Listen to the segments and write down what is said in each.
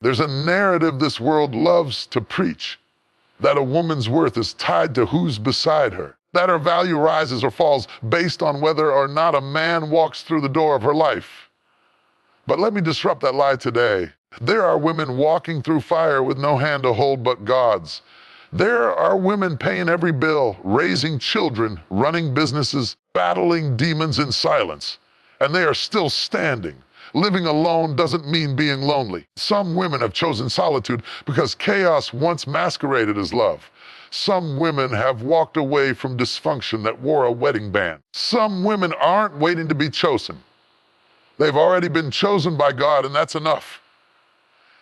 There's a narrative this world loves to preach, that a woman's worth is tied to who's beside her, that her value rises or falls based on whether or not a man walks through the door of her life. But let me disrupt that lie today. There are women walking through fire with no hand to hold but God's. There are women paying every bill, raising children, running businesses, battling demons in silence, and they are still standing. Living alone doesn't mean being lonely. Some women have chosen solitude because chaos once masqueraded as love. Some women have walked away from dysfunction that wore a wedding band. Some women aren't waiting to be chosen. They've already been chosen by God, and that's enough.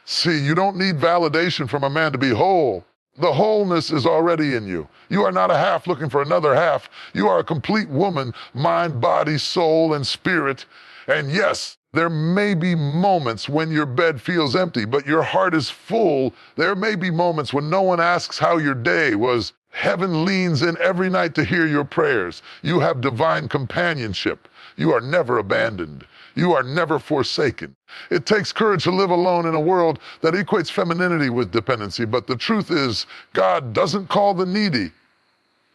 See, you don't need validation from a man to be whole. The wholeness is already in you. You are not a half looking for another half. You are a complete woman, mind, body, soul, and spirit. And yes, there may be moments when your bed feels empty, but your heart is full. There may be moments when no one asks how your day was. Heaven leans in every night to hear your prayers. You have divine companionship. You are never abandoned. You are never forsaken. It takes courage to live alone in a world that equates femininity with dependency, but the truth is, God doesn't call the needy.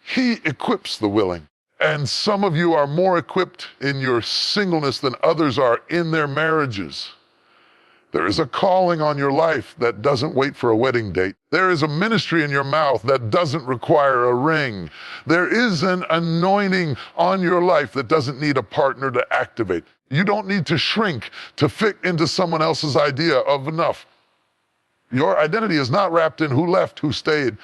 He equips the willing. And some of you are more equipped in your singleness than others are in their marriages. There is a calling on your life that doesn't wait for a wedding date. There is a ministry in your mouth that doesn't require a ring. There is an anointing on your life that doesn't need a partner to activate. You don't need to shrink to fit into someone else's idea of enough. Your identity is not wrapped in who left, who stayed,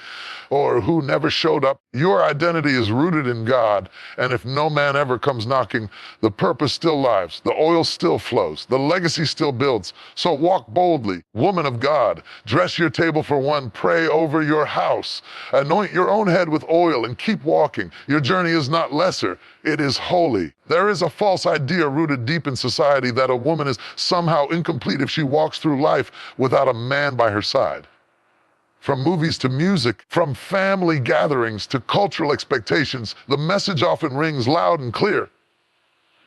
or who never showed up. Your identity is rooted in God, and if no man ever comes knocking, the purpose still lives, the oil still flows, the legacy still builds. So walk boldly, woman of God. Dress your table for one, pray over your house. Anoint your own head with oil and keep walking. Your journey is not lesser, it is holy. There is a false idea rooted deep in society that a woman is somehow incomplete if she walks through life without a man by her side. From movies to music, from family gatherings to cultural expectations, the message often rings loud and clear.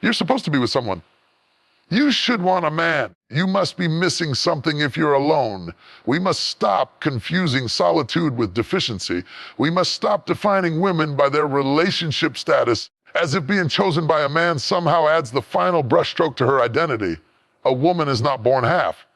You're supposed to be with someone. You should want a man. You must be missing something if you're alone. We must stop confusing solitude with deficiency. We must stop defining women by their relationship status, as if being chosen by a man somehow adds the final brushstroke to her identity. A woman is not born half.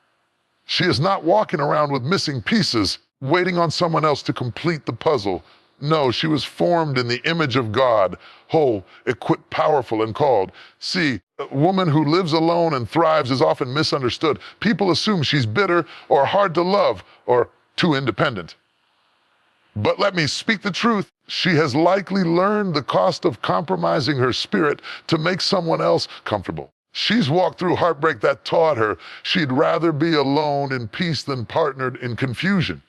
She is not walking around with missing pieces, waiting on someone else to complete the puzzle. No, she was formed in the image of God, whole, equipped, powerful, and called. See, a woman who lives alone and thrives is often misunderstood. People assume she's bitter or hard to love or too independent. But let me speak the truth. She has likely learned the cost of compromising her spirit to make someone else comfortable. She's walked through heartbreak that taught her she'd rather be alone in peace than partnered in confusion.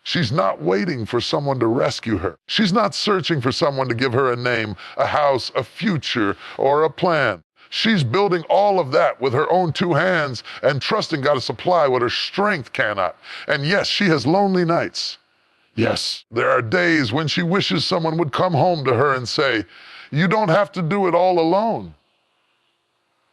She's not waiting for someone to rescue her. She's not searching for someone to give her a name, a house, a future, or a plan. She's building all of that with her own two hands and trusting God to supply what her strength cannot. And yes, she has lonely nights. Yes, there are days when she wishes someone would come home to her and say, "You don't have to do it all alone."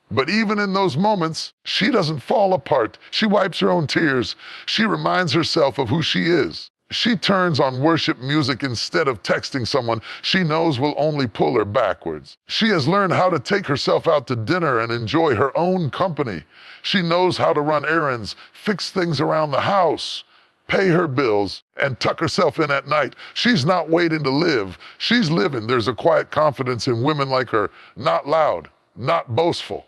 But even in those moments, she doesn't fall apart. She wipes her own tears. She reminds herself of who she is. She turns on worship music instead of texting someone she knows will only pull her backwards. She has learned how to take herself out to dinner and enjoy her own company. She knows how to run errands, fix things around the house, pay her bills, and tuck herself in at night. She's not waiting to live. She's living. There's a quiet confidence in women like her, not loud, not boastful,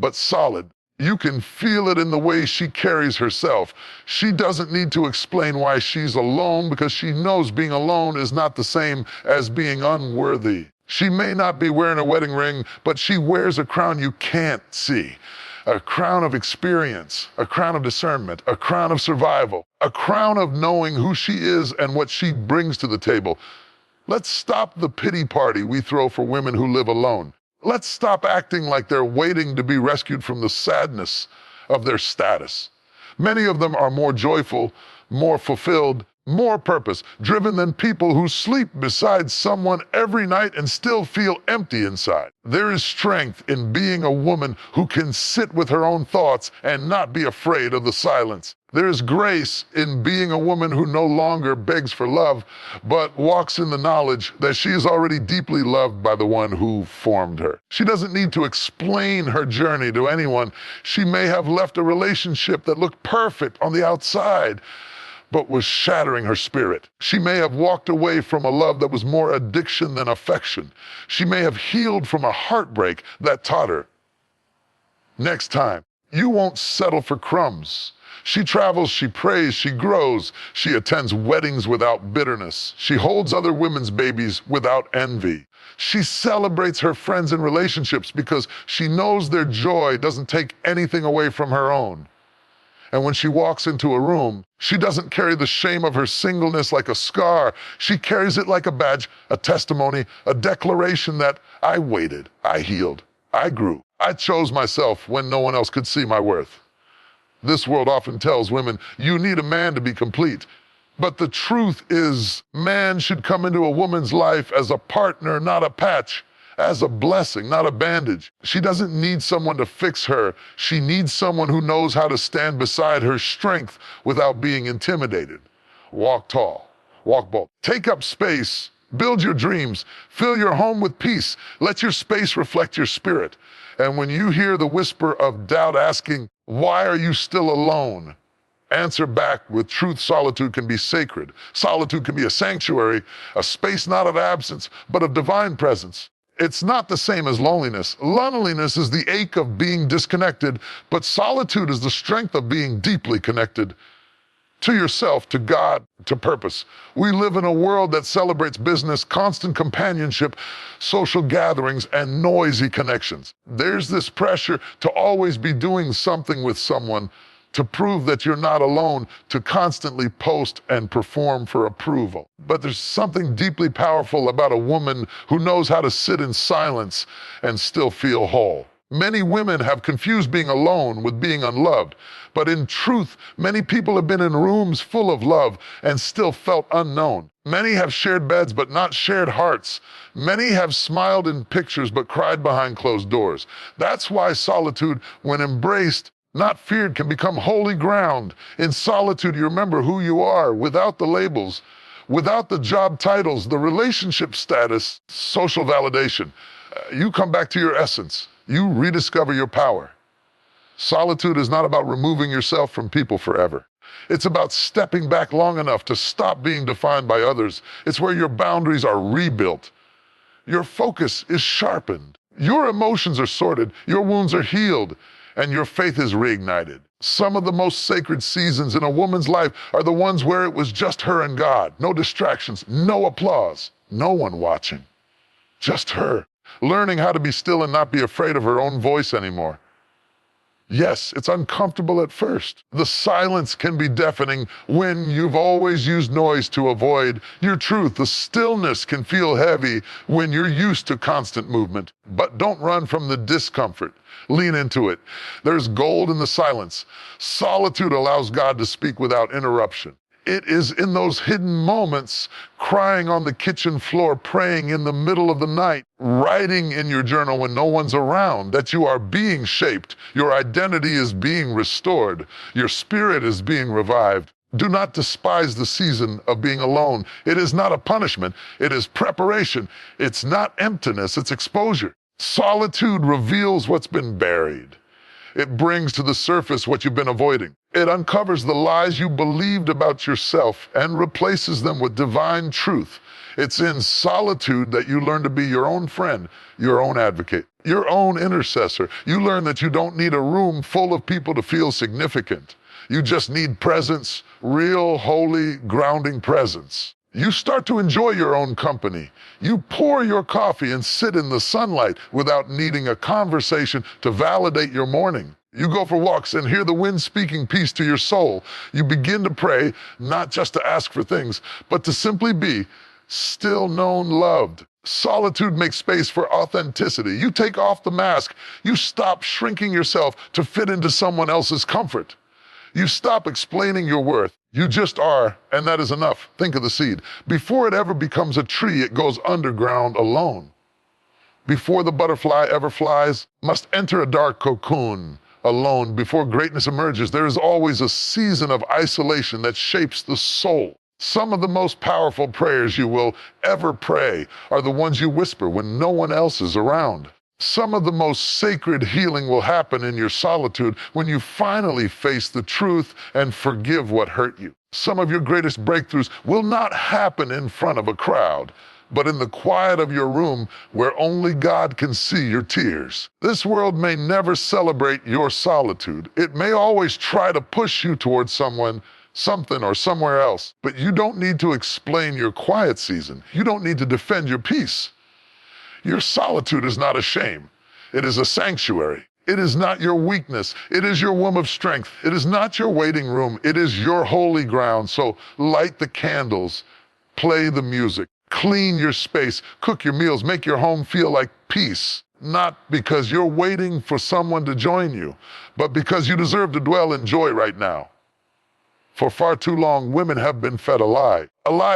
but solid. You can feel it in the way she carries herself. She doesn't need to explain why she's alone because she knows being alone is not the same as being unworthy. She may not be wearing a wedding ring, but she wears a crown you can't see. A crown of experience, a crown of discernment, a crown of survival, a crown of knowing who she is and what she brings to the table. Let's stop the pity party we throw for women who live alone. Let's stop acting like they're waiting to be rescued from the sadness of their status. Many of them are more joyful, more fulfilled, more purpose, driven than people who sleep beside someone every night and still feel empty inside. There is strength in being a woman who can sit with her own thoughts and not be afraid of the silence. There is grace in being a woman who no longer begs for love, but walks in the knowledge that she is already deeply loved by the one who formed her. She doesn't need to explain her journey to anyone. She may have left a relationship that looked perfect on the outside, but was shattering her spirit. She may have walked away from a love that was more addiction than affection. She may have healed from a heartbreak that taught her. Next time, you won't settle for crumbs. She travels, she prays, she grows. She attends weddings without bitterness. She holds other women's babies without envy. She celebrates her friends and relationships because she knows their joy doesn't take anything away from her own. And when she walks into a room, she doesn't carry the shame of her singleness like a scar. She carries it like a badge, a testimony, a declaration that I waited, I healed, I grew. I chose myself when no one else could see my worth. This world often tells women, you need a man to be complete. But the truth is, man should come into a woman's life as a partner, not a patch, as a blessing, not a bandage. She doesn't need someone to fix her. She needs someone who knows how to stand beside her strength without being intimidated. Walk tall, walk bold. Take up space, build your dreams, fill your home with peace. Let your space reflect your spirit. And when you hear the whisper of doubt asking, why are you still alone? Answer back with truth. Solitude can be sacred. Solitude can be a sanctuary, a space not of absence, but of divine presence. It's not the same as loneliness. Loneliness is the ache of being disconnected, but solitude is the strength of being deeply connected to yourself, to God, to purpose. We live in a world that celebrates business, constant companionship, social gatherings, and noisy connections. There's this pressure to always be doing something with someone, to prove that you're not alone, to constantly post and perform for approval. But there's something deeply powerful about a woman who knows how to sit in silence and still feel whole. Many women have confused being alone with being unloved. But in truth, many people have been in rooms full of love and still felt unknown. Many have shared beds but not shared hearts. Many have smiled in pictures but cried behind closed doors. That's why solitude, when embraced, not feared, can become holy ground. In solitude, you remember who you are without the labels, without the job titles, the relationship status, social validation. You come back to your essence. You rediscover your power. Solitude is not about removing yourself from people forever. It's about stepping back long enough to stop being defined by others. It's where your boundaries are rebuilt. Your focus is sharpened. Your emotions are sorted. Your wounds are healed. And your faith is reignited. Some of the most sacred seasons in a woman's life are the ones where it was just her and God. No distractions, no applause, no one watching. Just her, learning how to be still and not be afraid of her own voice anymore. Yes, it's uncomfortable at first. The silence can be deafening when you've always used noise to avoid your truth. The stillness can feel heavy when you're used to constant movement. But don't run from the discomfort. Lean into it. There's gold in the silence. Solitude allows God to speak without interruption. It is in those hidden moments, crying on the kitchen floor, praying in the middle of the night, writing in your journal when no one's around, that you are being shaped. Your identity is being restored. Your spirit is being revived. Do not despise the season of being alone. It is not a punishment. It is preparation. It's not emptiness. It's exposure. Solitude reveals what's been buried. It brings to the surface what you've been avoiding. It uncovers the lies you believed about yourself and replaces them with divine truth. It's in solitude that you learn to be your own friend, your own advocate, your own intercessor. You learn that you don't need a room full of people to feel significant. You just need presence, real, holy, grounding presence. You start to enjoy your own company. You pour your coffee and sit in the sunlight without needing a conversation to validate your morning. You go for walks and hear the wind speaking peace to your soul. You begin to pray, not just to ask for things, but to simply be still known, loved. Solitude makes space for authenticity. You take off the mask. You stop shrinking yourself to fit into someone else's comfort. You stop explaining your worth. You just are, and that is enough. Think of the seed. Before it ever becomes a tree, it goes underground alone. Before the butterfly ever flies, must enter a dark cocoon alone. Before greatness emerges, there is always a season of isolation that shapes the soul. Some of the most powerful prayers you will ever pray are the ones you whisper when no one else is around. Some of the most sacred healing will happen in your solitude when you finally face the truth and forgive what hurt you. Some of your greatest breakthroughs will not happen in front of a crowd, but in the quiet of your room where only God can see your tears. This world may never celebrate your solitude. It may always try to push you towards someone, something, or somewhere else. But you don't need to explain your quiet season. You don't need to defend your peace. Your solitude is not a shame. It is a sanctuary. It is not your weakness. It is your womb of strength. It is not your waiting room. It is your holy ground. So light the candles, play the music, clean your space, cook your meals, make your home feel like peace. Not because you're waiting for someone to join you, but because you deserve to dwell in joy right now. For far too long, women have been fed a lie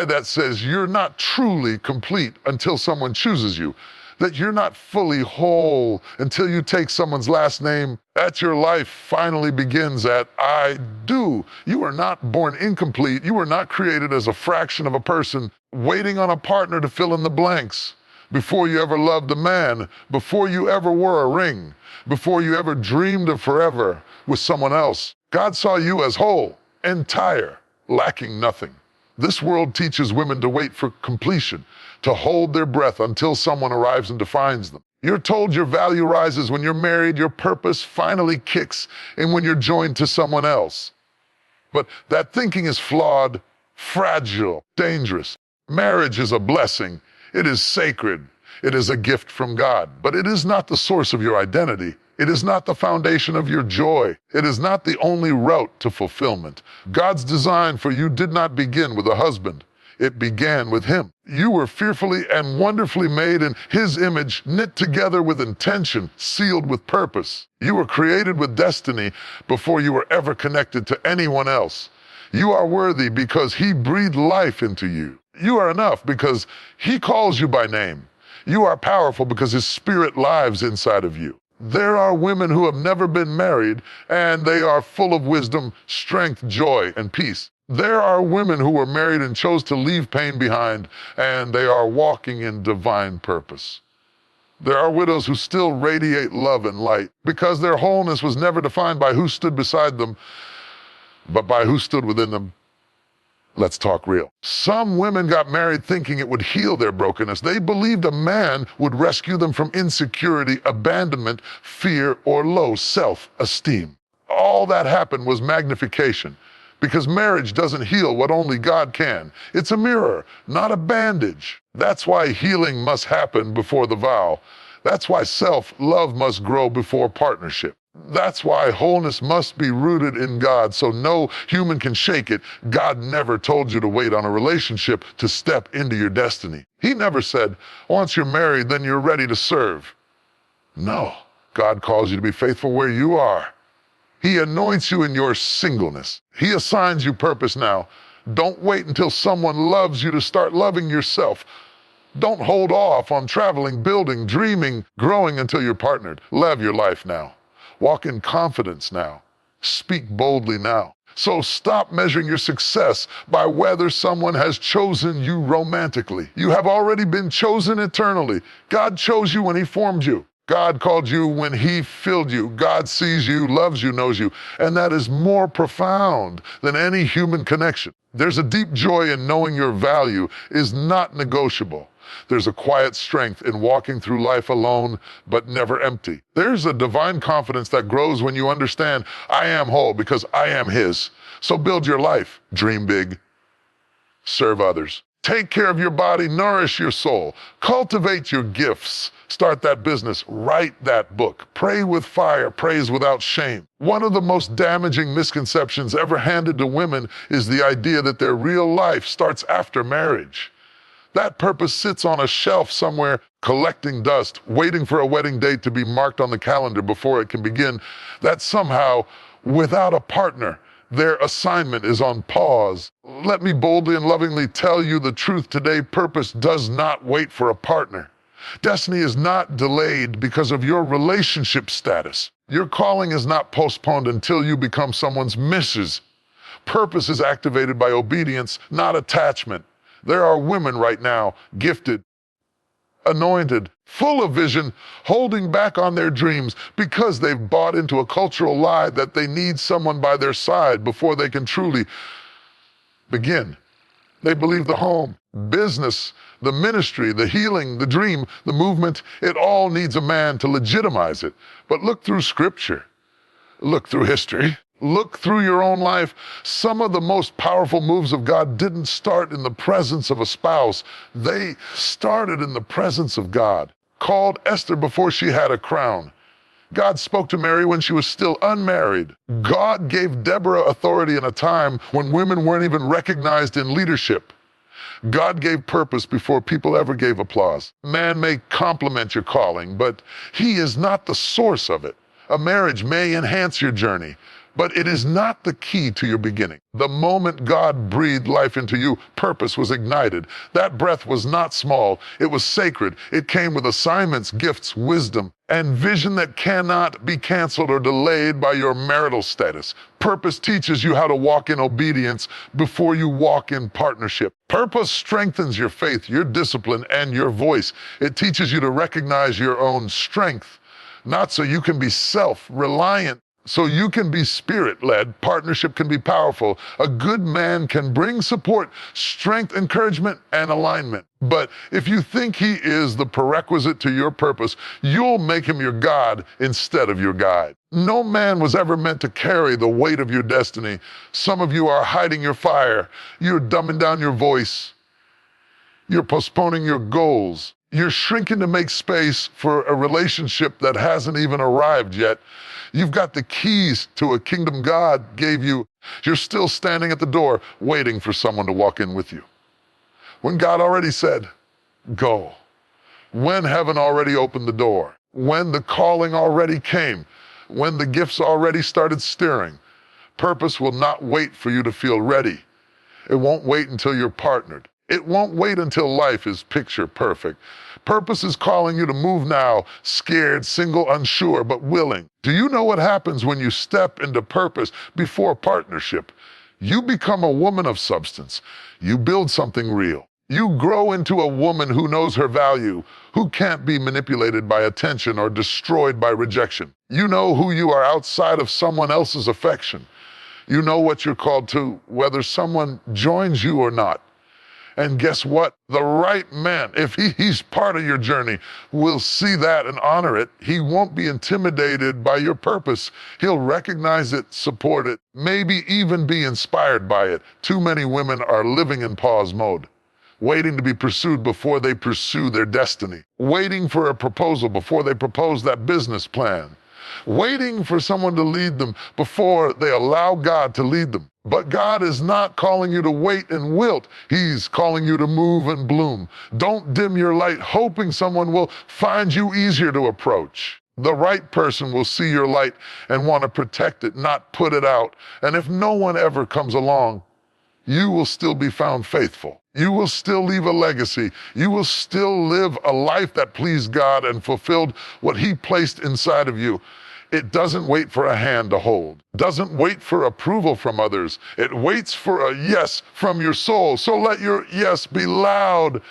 that says you're not truly complete until someone chooses you, that you're not fully whole until you take someone's last name, that your life finally begins at I do. You are not born incomplete. You were not created as a fraction of a person waiting on a partner to fill in the blanks. Before you ever loved a man, before you ever wore a ring, before you ever dreamed of forever with someone else, God saw you as whole, entire, lacking nothing. This world teaches women to wait for completion, to hold their breath until someone arrives and defines them. You're told your value rises when you're married, your purpose finally kicks, and when you're joined to someone else. But that thinking is flawed, fragile, dangerous. Marriage is a blessing. It is sacred. It is a gift from God. But it is not the source of your identity. It is not the foundation of your joy. It is not the only route to fulfillment. God's design for you did not begin with a husband. It began with him. You were fearfully and wonderfully made in his image, knit together with intention, sealed with purpose. You were created with destiny before you were ever connected to anyone else. You are worthy because he breathed life into you. You are enough because he calls you by name. You are powerful because his spirit lives inside of you. There are women who have never been married, and they are full of wisdom, strength, joy, and peace. There are women who were married and chose to leave pain behind, and they are walking in divine purpose. There are widows who still radiate love and light because their wholeness was never defined by who stood beside them, but by who stood within them. Let's talk real. Some women got married thinking it would heal their brokenness. They believed a man would rescue them from insecurity, abandonment, fear, or low self-esteem. All that happened was magnification, because marriage doesn't heal what only God can. It's a mirror, not a bandage. That's why healing must happen before the vow. That's why self-love must grow before partnership. That's why wholeness must be rooted in God so no human can shake it. God never told you to wait on a relationship to step into your destiny. He never said, once you're married, then you're ready to serve. No, God calls you to be faithful where you are. He anoints you in your singleness. He assigns you purpose now. Don't wait until someone loves you to start loving yourself. Don't hold off on traveling, building, dreaming, growing until you're partnered. Live your life now. Walk in confidence now. Speak boldly now. So stop measuring your success by whether someone has chosen you romantically. You have already been chosen eternally. God chose you when he formed you. God called you when he filled you. God sees you, loves you, knows you. And that is more profound than any human connection. There's a deep joy in knowing your value is not negotiable. There's a quiet strength in walking through life alone, but never empty. There's a divine confidence that grows when you understand, I am whole because I am his. So build your life, dream big, serve others. Take care of your body, nourish your soul, cultivate your gifts, start that business, write that book, pray with fire, praise without shame. One of the most damaging misconceptions ever handed to women is the idea that their real life starts after marriage. That purpose sits on a shelf somewhere, collecting dust, waiting for a wedding date to be marked on the calendar before it can begin. That somehow, without a partner, Their assignment is on pause. Let me boldly and lovingly tell you the truth today. Purpose does not wait for a partner. Destiny is not delayed because of your relationship status. Your calling is not postponed until you become someone's missus. Purpose is activated by obedience, not attachment. There are women right now, gifted, anointed, full of vision, holding back on their dreams because they've bought into a cultural lie that they need someone by their side before they can truly begin. They believe the home, business, the ministry, the healing, the dream, the movement, it all needs a man to legitimize it. But look through scripture, look through history, look through your own life. Some of the most powerful moves of God didn't start in the presence of a spouse. They started in the presence of God. Called Esther before she had a crown. God spoke to Mary when she was still unmarried. God gave Deborah authority in a time when women weren't even recognized in leadership. God gave purpose before people ever gave applause. Man may compliment your calling, but he is not the source of it. A marriage may enhance your journey, but it is not the key to your beginning. The moment God breathed life into you, purpose was ignited. That breath was not small, it was sacred. It came with assignments, gifts, wisdom, and vision that cannot be canceled or delayed by your marital status. Purpose teaches you how to walk in obedience before you walk in partnership. Purpose strengthens your faith, your discipline, and your voice. It teaches you to recognize your own strength, not so you can be self-reliant, so you can be spirit-led. Partnership can be powerful. A good man can bring support, strength, encouragement, and alignment. But if you think he is the prerequisite to your purpose, you'll make him your God instead of your guide. No man was ever meant to carry the weight of your destiny. Some of you are hiding your fire. You're dumbing down your voice. You're postponing your goals. You're shrinking to make space for a relationship that hasn't even arrived yet. You've got the keys to a kingdom God gave you. You're still standing at the door waiting for someone to walk in with you. When God already said, go. When heaven already opened the door. When the calling already came. When the gifts already started stirring. Purpose will not wait for you to feel ready. It won't wait until you're partnered. It won't wait until life is picture perfect. Purpose is calling you to move now, scared, single, unsure, but willing. Do you know what happens when you step into purpose before partnership? You become a woman of substance. You build something real. You grow into a woman who knows her value, who can't be manipulated by attention or destroyed by rejection. You know who you are outside of someone else's affection. You know what you're called to, whether someone joins you or not. And guess what? The right man, if he's part of your journey, will see that and honor it. He won't be intimidated by your purpose. He'll recognize it, support it, maybe even be inspired by it. Too many women are living in pause mode, waiting to be pursued before they pursue their destiny, waiting for a proposal before they propose that business plan, waiting for someone to lead them before they allow God to lead them. But God is not calling you to wait and wilt. He's calling you to move and bloom. Don't dim your light hoping someone will find you easier to approach. The right person will see your light and want to protect it, not put it out. And if no one ever comes along, you will still be found faithful. You will still leave a legacy. You will still live a life that pleased God and fulfilled what He placed inside of you. It doesn't wait for a hand to hold. Doesn't wait for approval from others. It waits for a yes from your soul. So let your yes be loud.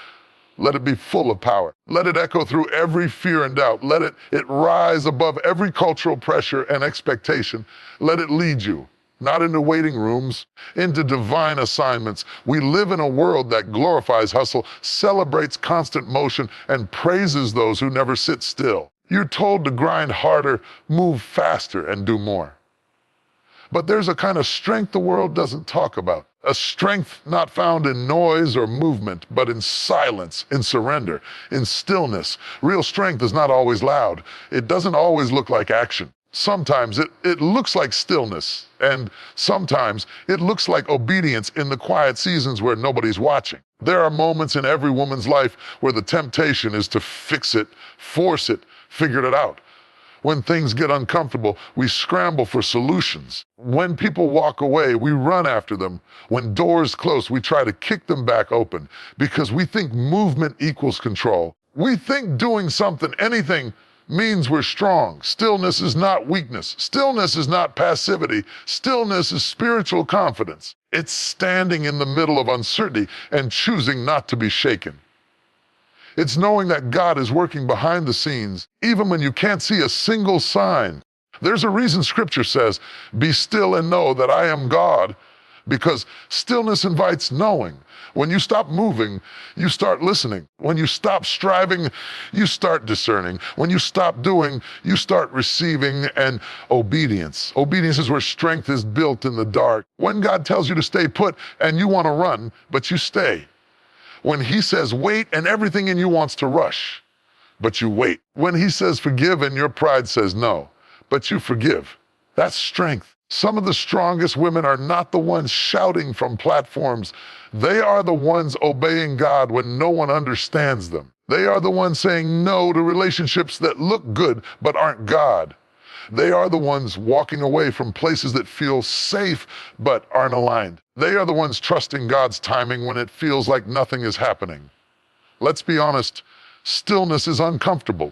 Let it be full of power. Let it echo through every fear and doubt. Let it rise above every cultural pressure and expectation. Let it lead you, not into waiting rooms, into divine assignments. We live in a world that glorifies hustle, celebrates constant motion, and praises those who never sit still. You're told to grind harder, move faster, and do more. But there's a kind of strength the world doesn't talk about. A strength not found in noise or movement, but in silence, in surrender, in stillness. Real strength is not always loud. It doesn't always look like action. Sometimes it looks like stillness, and sometimes it looks like obedience in the quiet seasons where nobody's watching. There are moments in every woman's life where the temptation is to fix it, force it, figure it out. When things get uncomfortable, we scramble for solutions. When people walk away, we run after them. When doors close, we try to kick them back open because we think movement equals control. We think doing something, anything, means we're strong. Stillness is not weakness. Stillness is not passivity. Stillness is spiritual confidence. It's standing in the middle of uncertainty and choosing not to be shaken. It's knowing that God is working behind the scenes, even when you can't see a single sign. There's a reason Scripture says, "Be still and know that I am God," because stillness invites knowing. When you stop moving, you start listening. When you stop striving, you start discerning. When you stop doing, you start receiving. And obedience. Obedience is where strength is built in the dark. When God tells you to stay put and you want to run, but you stay. When He says wait and everything in you wants to rush, but you wait. When He says forgive and your pride says no, but you forgive. That's strength. Some of the strongest women are not the ones shouting from platforms. They are the ones obeying God when no one understands them. They are the ones saying no to relationships that look good but aren't God. They are the ones walking away from places that feel safe but aren't aligned. They are the ones trusting God's timing when it feels like nothing is happening. Let's be honest, stillness is uncomfortable.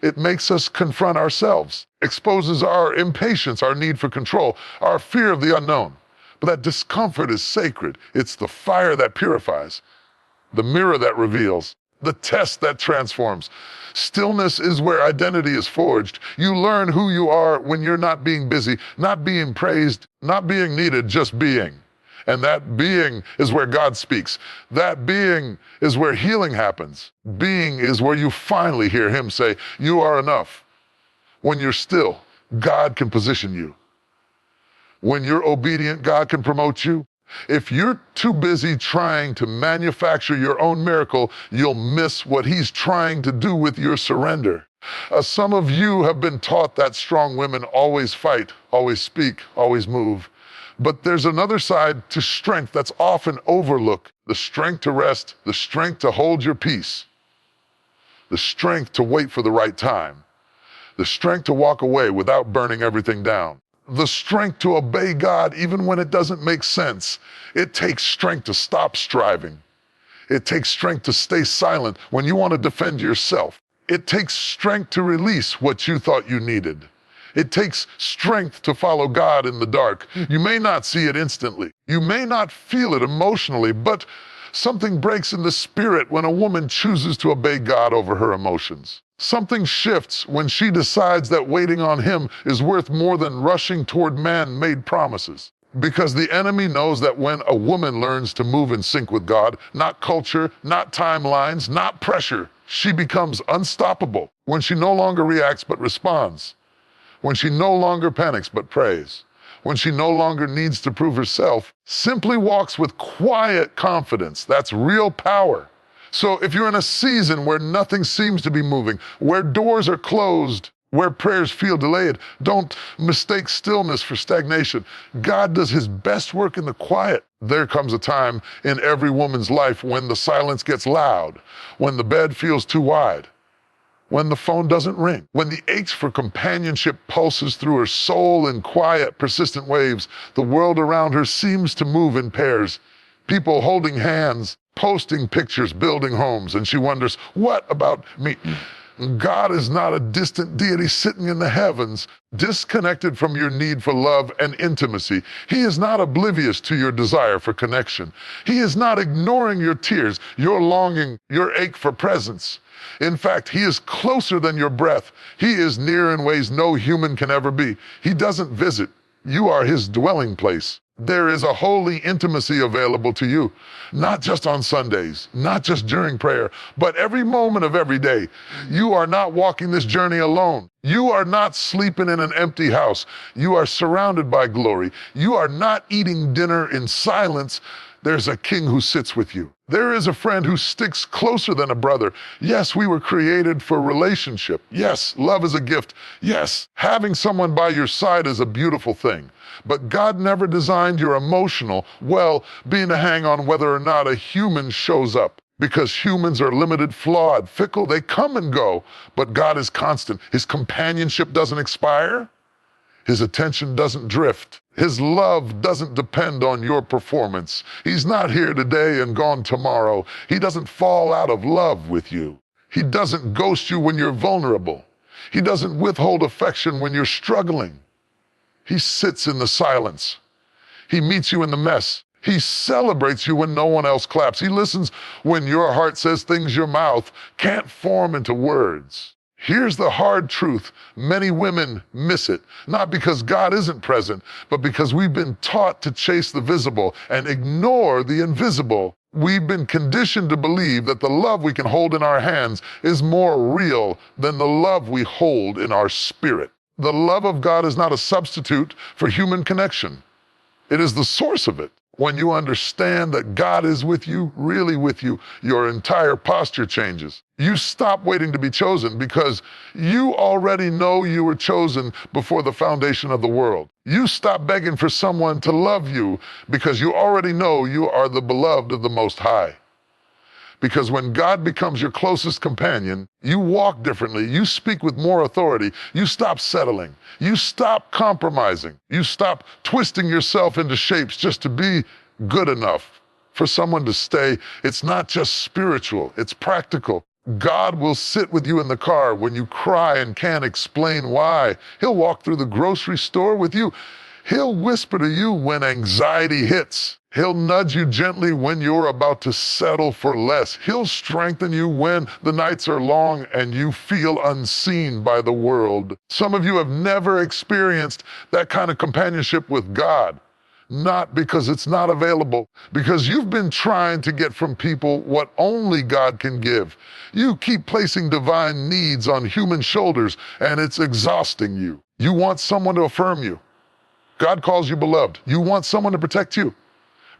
It makes us confront ourselves, exposes our impatience, our need for control, our fear of the unknown. But that discomfort is sacred. It's the fire that purifies, the mirror that reveals, the test that transforms. Stillness is where identity is forged. You learn who you are when you're not being busy, not being praised, not being needed, just being. And that being is where God speaks. That being is where healing happens. Being is where you finally hear Him say, "You are enough." When you're still, God can position you. When you're obedient, God can promote you. If you're too busy trying to manufacture your own miracle, you'll miss what He's trying to do with your surrender. Some of you have been taught that strong women always fight, always speak, always move. But there's another side to strength that's often overlooked. The strength to rest, the strength to hold your peace, the strength to wait for the right time, the strength to walk away without burning everything down, the strength to obey God even when it doesn't make sense. It takes strength to stop striving. It takes strength to stay silent when you want to defend yourself. It takes strength to release what you thought you needed. It takes strength to follow God in the dark. You may not see it instantly. You may not feel it emotionally, but something breaks in the spirit when a woman chooses to obey God over her emotions. Something shifts when she decides that waiting on Him is worth more than rushing toward man-made promises. Because the enemy knows that when a woman learns to move in sync with God, not culture, not timelines, not pressure, she becomes unstoppable. When she no longer reacts but responds. When she no longer panics but prays. When she no longer needs to prove herself, simply walks with quiet confidence. That's real power. So if you're in a season where nothing seems to be moving, where doors are closed, where prayers feel delayed, don't mistake stillness for stagnation. God does His best work in the quiet. There comes a time in every woman's life when the silence gets loud, when the bed feels too wide, when the phone doesn't ring, when the ache for companionship pulses through her soul in quiet, persistent waves. The world around her seems to move in pairs, people holding hands, posting pictures, building homes, and she wonders, what about me? God is not a distant deity sitting in the heavens, disconnected from your need for love and intimacy. He is not oblivious to your desire for connection. He is not ignoring your tears, your longing, your ache for presence. In fact, He is closer than your breath. He is near in ways no human can ever be. He doesn't visit. You are His dwelling place. There is a holy intimacy available to you, not just on Sundays, not just during prayer, but every moment of every day. You are not walking this journey alone. You are not sleeping in an empty house. You are surrounded by glory. You are not eating dinner in silence. There's a King who sits with you. There is a friend who sticks closer than a brother. Yes, we were created for relationship. Yes, love is a gift. Yes, having someone by your side is a beautiful thing. But God never designed your emotional well-being to hang on whether or not a human shows up. Because humans are limited, flawed, fickle. They come and go, but God is constant. His companionship doesn't expire. His attention doesn't drift. His love doesn't depend on your performance. He's not here today and gone tomorrow. He doesn't fall out of love with you. He doesn't ghost you when you're vulnerable. He doesn't withhold affection when you're struggling. He sits in the silence. He meets you in the mess. He celebrates you when no one else claps. He listens when your heart says things your mouth can't form into words. Here's the hard truth. Many women miss it, not because God isn't present, but because we've been taught to chase the visible and ignore the invisible. We've been conditioned to believe that the love we can hold in our hands is more real than the love we hold in our spirit. The love of God is not a substitute for human connection. It is the source of it. When you understand that God is with you, really with you, your entire posture changes. You stop waiting to be chosen because you already know you were chosen before the foundation of the world. You stop begging for someone to love you because you already know you are the beloved of the Most High. Because when God becomes your closest companion, you walk differently, you speak with more authority, you stop settling, you stop compromising, you stop twisting yourself into shapes just to be good enough for someone to stay. It's not just spiritual, it's practical. God will sit with you in the car when you cry and can't explain why. He'll walk through the grocery store with you. He'll whisper to you when anxiety hits. He'll nudge you gently when you're about to settle for less. He'll strengthen you when the nights are long and you feel unseen by the world. Some of you have never experienced that kind of companionship with God. Not because it's not available, because you've been trying to get from people what only God can give. You keep placing divine needs on human shoulders and it's exhausting you. You want someone to affirm you. God calls you beloved. You want someone to protect you.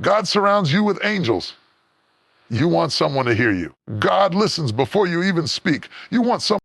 God surrounds you with angels. You want someone to hear you. God listens before you even speak. You want someone